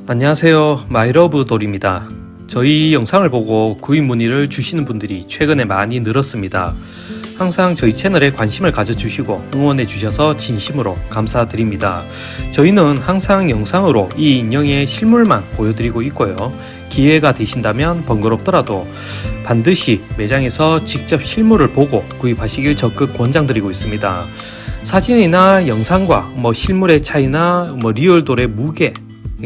안녕하세요, 마이러브돌입니다. 저희 영상을 보고 구입 문의를 주시는 분들이 최근에 많이 늘었습니다. 항상 저희 채널에 관심을 가져주시고 응원해 주셔서 진심으로 감사드립니다. 저희는 항상 영상으로 이 인형의 실물만 보여드리고 있고요. 기회가 되신다면 번거롭더라도 반드시 매장에서 직접 실물을 보고 구입하시길 적극 권장드리고 있습니다. 사진이나 영상과 실물의 차이나 리얼돌의 무게,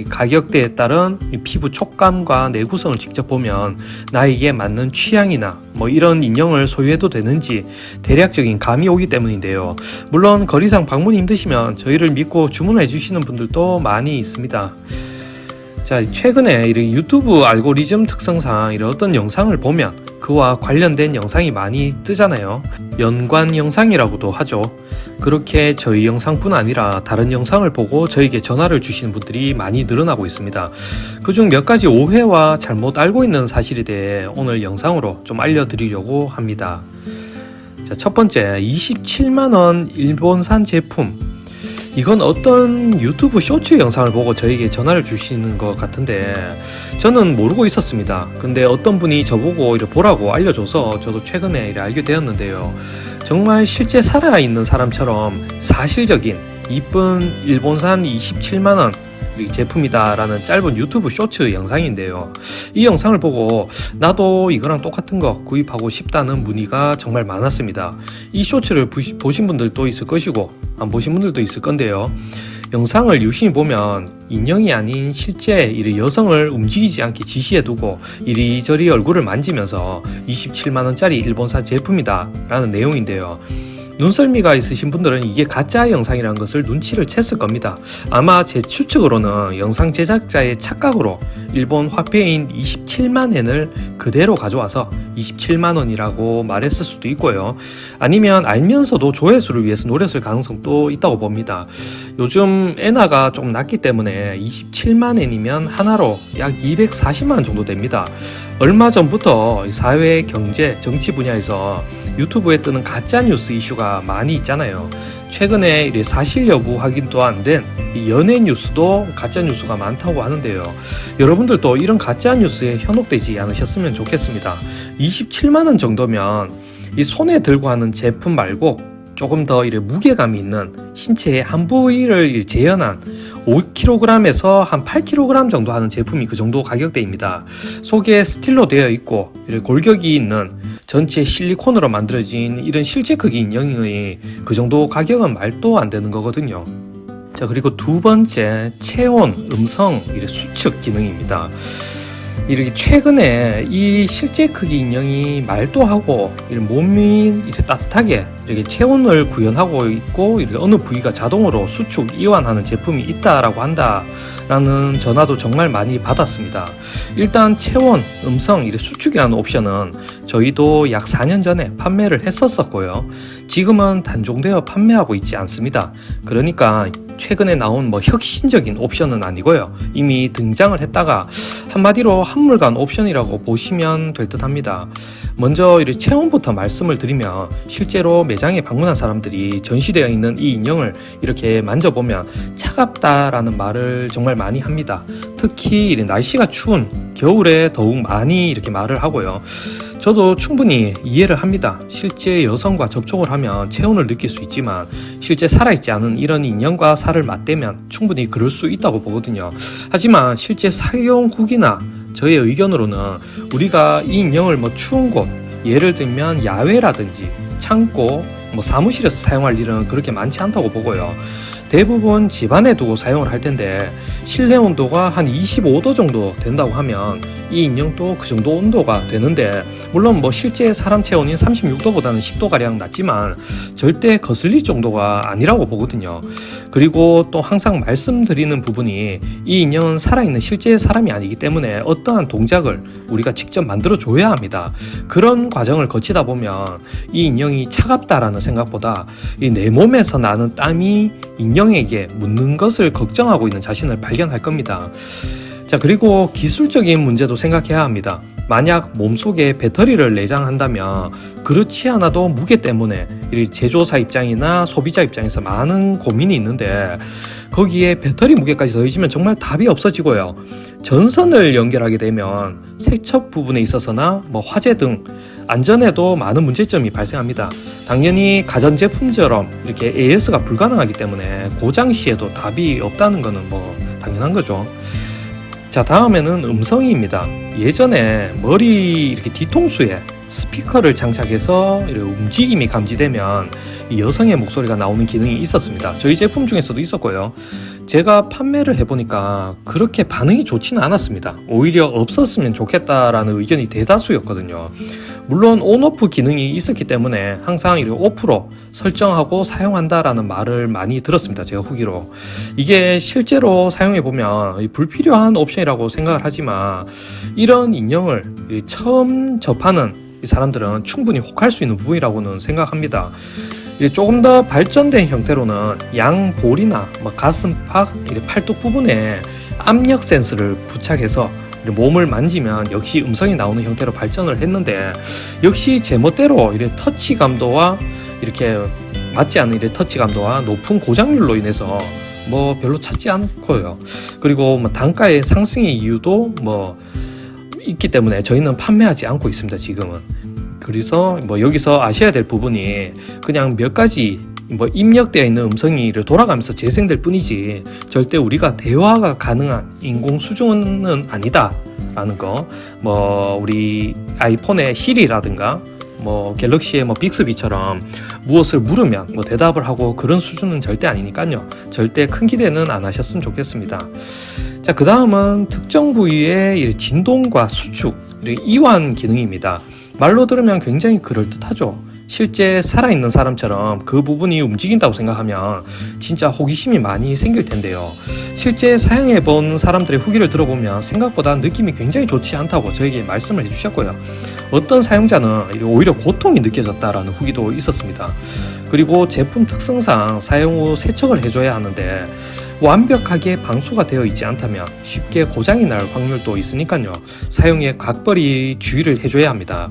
가격대에 따른 피부 촉감과 내구성을 직접 보면 나에게 맞는 취향이나 이런 인형을 소유해도 되는지 대략적인 감이 오기 때문인데요. 물론 거리상 방문이 힘드시면 저희를 믿고 주문해 주시는 분들도 많이 있습니다. 자, 최근에 이런 유튜브 알고리즘 특성상 이런 어떤 영상을 보면 그와 관련된 영상이 많이 뜨잖아요. 연관 영상이라고도 하죠. 그렇게 저희 영상뿐 아니라 다른 영상을 보고 저에게 전화를 주시는 분들이 많이 늘어나고 있습니다. 그중 몇 가지 오해와 잘못 알고 있는 사실에 대해 오늘 영상으로 좀 알려드리려고 합니다. 자, 첫 번째, 27만원 일본산 제품. 이건 어떤 유튜브 쇼츠 영상을 보고 저에게 전화를 주시는 것 같은데 저는 모르고 있었습니다. 근데 어떤 분이 저보고 이렇게 보라고 알려줘서 저도 최근에 이렇게 알게 되었는데요. 정말 실제 살아있는 사람처럼 사실적인 이쁜 일본산 27만원 제품이다 라는 짧은 유튜브 쇼츠 영상인데요. 이 영상을 보고 나도 이거랑 똑같은 거 구입하고 싶다는 문의가 정말 많았습니다. 이 쇼츠를 보신 분들도 있을 것이고 안 보신 분들도 있을 건데요. 영상을 유심히 보면 인형이 아닌 실제 여성을 움직이지 않게 지시해두고 이리저리 얼굴을 만지면서 27만원짜리 일본산 제품이다 라는 내용인데요. 눈썰미가 있으신 분들은 이게 가짜 영상이라는 것을 눈치를 챘을 겁니다. 아마 제 추측으로는 영상 제작자의 착각으로 일본 화폐인 27만엔을 그대로 가져와서 27만원이라고 말했을 수도 있고요. 아니면 알면서도 조회수를 위해서 노렸을 가능성도 있다고 봅니다. 요즘 엔화가 좀 낮기 때문에 27만엔이면 하나로 약 240만원 정도 됩니다. 얼마 전부터 사회, 경제, 정치 분야에서 유튜브에 뜨는 가짜뉴스 이슈가 많이 있잖아요. 최근에 사실 여부 확인도 안 된 연예 뉴스도 가짜뉴스가 많다고 하는데요. 여러분들도 이런 가짜뉴스에 현혹되지 않으셨으면 좋겠습니다. 27만원 정도면 이 손에 들고 하는 제품 말고 조금 더 무게감이 있는 신체의 한 부위를 재현한 5kg에서 한 8kg 정도 하는 제품이 그 정도 가격대입니다. 속에 스틸로 되어 있고 골격이 있는 전체 실리콘으로 만들어진 이런 실제 크기 인형의 그 정도 가격은 말도 안 되는 거거든요. 자, 그리고 두 번째, 체온, 음성, 수축 기능입니다. 이렇게 최근에 이 실제 크기 인형이 말도 하고 몸이 따뜻하게 이렇게 체온을 구현하고 있고 어느 부위가 자동으로 수축, 이완하는 제품이 있다라고 한다라는 전화도 정말 많이 받았습니다. 일단 체온, 음성, 수축이라는 옵션은 저희도 약 4년 전에 판매를 했었고요. 지금은 단종되어 판매하고 있지 않습니다. 그러니까 최근에 나온 혁신적인 옵션은 아니고요. 이미 등장을 했다가 한마디로 한물간 옵션이라고 보시면 될 듯 합니다. 먼저 체온부터 말씀을 드리면 실제로 매장에 방문한 사람들이 전시되어 있는 이 인형을 이렇게 만져보면 차갑다라는 말을 정말 많이 합니다. 특히 날씨가 추운 겨울에 더욱 많이 이렇게 말을 하고요. 저도 충분히 이해를 합니다. 실제 여성과 접촉을 하면 체온을 느낄 수 있지만 실제 살아있지 않은 이런 인형과 살을 맞대면 충분히 그럴 수 있다고 보거든요. 하지만 실제 사용 후기나 저의 의견으로는 우리가 이 인형을 추운 곳, 예를 들면 야외라든지 창고, 사무실에서 사용할 일은 그렇게 많지 않다고 보고요. 대부분 집안에 두고 사용을 할 텐데 실내 온도가 한 25도 정도 된다고 하면 이 인형도 그 정도 온도가 되는데 물론 실제 사람 체온인 36도보다는 10도가량 낮지만 절대 거슬릴 정도가 아니라고 보거든요. 그리고 또 항상 말씀드리는 부분이 이 인형은 살아있는 실제 사람이 아니기 때문에 어떠한 동작을 우리가 직접 만들어 줘야 합니다. 그런 과정을 거치다 보면 이 인형이 차갑다라는 생각보다 내 몸에서 나는 땀이 인형에게 묻는 것을 걱정하고 있는 자신을 발견할 겁니다. 자, 그리고 기술적인 문제도 생각해야 합니다. 만약 몸속에 배터리를 내장한다면 그렇지 않아도 무게 때문에 제조사 입장이나 소비자 입장에서 많은 고민이 있는데 거기에 배터리 무게까지 더해지면 정말 답이 없어지고요. 전선을 연결하게 되면 세척 부분에 있어서나 화재 등 안전에도 많은 문제점이 발생합니다. 당연히 가전제품처럼 이렇게 AS가 불가능하기 때문에 고장 시에도 답이 없다는 것은 당연한 거죠. 자, 다음에는 음성이입니다. 예전에 머리 이렇게 뒤통수에 스피커를 장착해서 이렇게 움직임이 감지되면 이 여성의 목소리가 나오는 기능이 있었습니다. 저희 제품 중에서도 있었고요. 제가 판매를 해보니까 그렇게 반응이 좋지는 않았습니다. 오히려 없었으면 좋겠다라는 의견이 대다수였거든요. 물론 온오프 기능이 있었기 때문에 항상 이렇게 오프로 설정하고 사용한다라는 말을 많이 들었습니다. 제가 후기로. 이게 실제로 사용해보면 불필요한 옵션이라고 생각을 하지만 이런 인형을 처음 접하는 이 사람들은 충분히 혹할 수 있는 부분이라고는 생각합니다. 조금 더 발전된 형태로는 양볼이나 가슴팍, 팔뚝 부분에 압력 센서를 부착해서 몸을 만지면 역시 음성이 나오는 형태로 발전을 했는데, 역시 제멋대로 터치 감도와 이렇게 맞지 않는 터치 감도와 높은 고장률로 인해서 별로 찾지 않고요. 그리고 단가의 상승의 이유도 있기 때문에 저희는 판매하지 않고 있습니다. 지금은. 그래서 여기서 아셔야 될 부분이 그냥 몇 가지 입력되어 있는 음성이 돌아가면서 재생될 뿐이지 절대 우리가 대화가 가능한 인공 수준은 아니다 라는 거. 우리 아이폰의 시리라든가 갤럭시의 빅스비처럼 무엇을 물으면 대답을 하고 그런 수준은 절대 아니니까요. 절대 큰 기대는 안 하셨으면 좋겠습니다. 자, 그 다음은 특정 부위의 진동과 수축, 이완 기능입니다. 말로 들으면 굉장히 그럴듯하죠. 실제 살아있는 사람처럼 그 부분이 움직인다고 생각하면 진짜 호기심이 많이 생길 텐데요. 실제 사용해본 사람들의 후기를 들어보면 생각보다 느낌이 굉장히 좋지 않다고 저에게 말씀을 해주셨고요. 어떤 사용자는 오히려 고통이 느껴졌다라는 후기도 있었습니다. 그리고 제품 특성상 사용 후 세척을 해줘야 하는데 완벽하게 방수가 되어 있지 않다면 쉽게 고장이 날 확률도 있으니까요. 사용에 각별히 주의를 해줘야 합니다.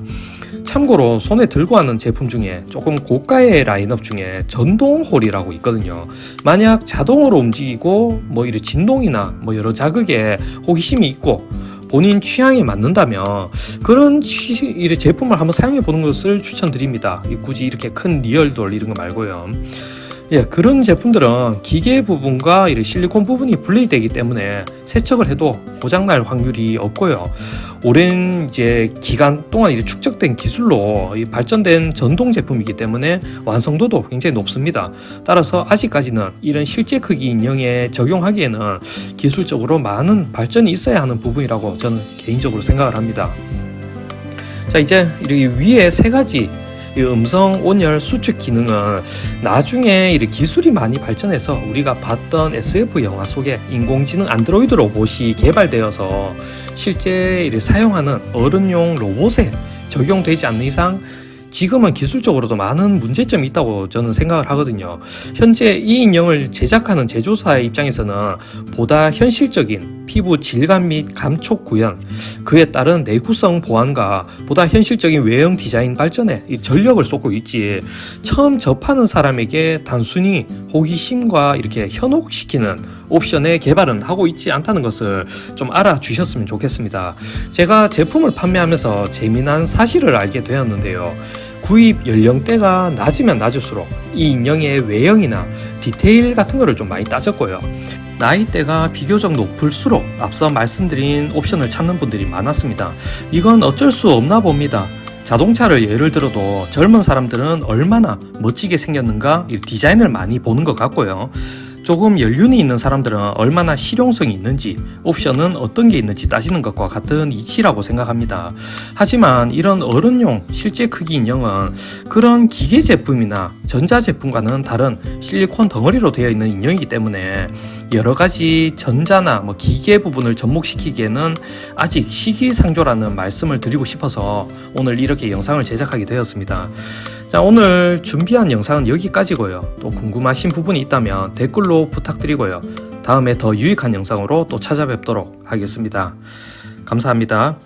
참고로 손에 들고 하는 제품 중에 조금 고가의 라인업 중에 전동홀이라고 있거든요. 만약 자동으로 움직이고 이런 진동이나 여러 자극에 호기심이 있고 본인 취향에 맞는다면 그런 제품을 한번 사용해 보는 것을 추천드립니다. 굳이 이렇게 큰 리얼돌 이런 거 말고요. 그런 제품들은 기계 부분과 실리콘 부분이 분리되기 때문에 세척을 해도 고장날 확률이 없고요. 오랜 기간 동안 축적된 기술로 발전된 전동 제품이기 때문에 완성도도 굉장히 높습니다. 따라서 아직까지는 이런 실제 크기 인형에 적용하기에는 기술적으로 많은 발전이 있어야 하는 부분이라고 저는 개인적으로 생각을 합니다. 자, 이제 이렇게 위에 세 가지 이 음성 온열 수축 기능은 나중에 기술이 많이 발전해서 우리가 봤던 SF 영화 속에 인공지능 안드로이드 로봇이 개발되어서 실제 사용하는 어른용 로봇에 적용되지 않는 이상 지금은 기술적으로도 많은 문제점이 있다고 저는 생각을 하거든요. 현재 이 인형을 제작하는 제조사의 입장에서는 보다 현실적인 피부 질감 및 감촉 구현, 그에 따른 내구성 보완과 보다 현실적인 외형 디자인 발전에 전력을 쏟고 있지, 처음 접하는 사람에게 단순히 호기심과 현혹시키는 옵션의 개발은 하고 있지 않다는 것을 좀 알아주셨으면 좋겠습니다. 제가 제품을 판매하면서 재미난 사실을 알게 되었는데요. 구입 연령대가 낮으면 낮을수록 이 인형의 외형이나 디테일 같은 거를 좀 많이 따졌고요. 나이대가 비교적 높을수록 앞서 말씀드린 옵션을 찾는 분들이 많았습니다. 이건 어쩔 수 없나 봅니다. 자동차를 예를 들어도 젊은 사람들은 얼마나 멋지게 생겼는가 디자인을 많이 보는 것 같고요. 조금 연륜이 있는 사람들은 얼마나 실용성이 있는지, 옵션은 어떤 게 있는지 따지는 것과 같은 이치라고 생각합니다. 하지만 이런 어른용 실제 크기 인형은 그런 기계 제품이나 전자 제품과는 다른 실리콘 덩어리로 되어 있는 인형이기 때문에 여러 가지 전자나 기계 부분을 접목시키기에는 아직 시기상조라는 말씀을 드리고 싶어서 오늘 이렇게 영상을 제작하게 되었습니다. 자, 오늘 준비한 영상은 여기까지고요. 또 궁금하신 부분이 있다면 댓글로 부탁드리고요. 다음에 더 유익한 영상으로 또 찾아뵙도록 하겠습니다. 감사합니다.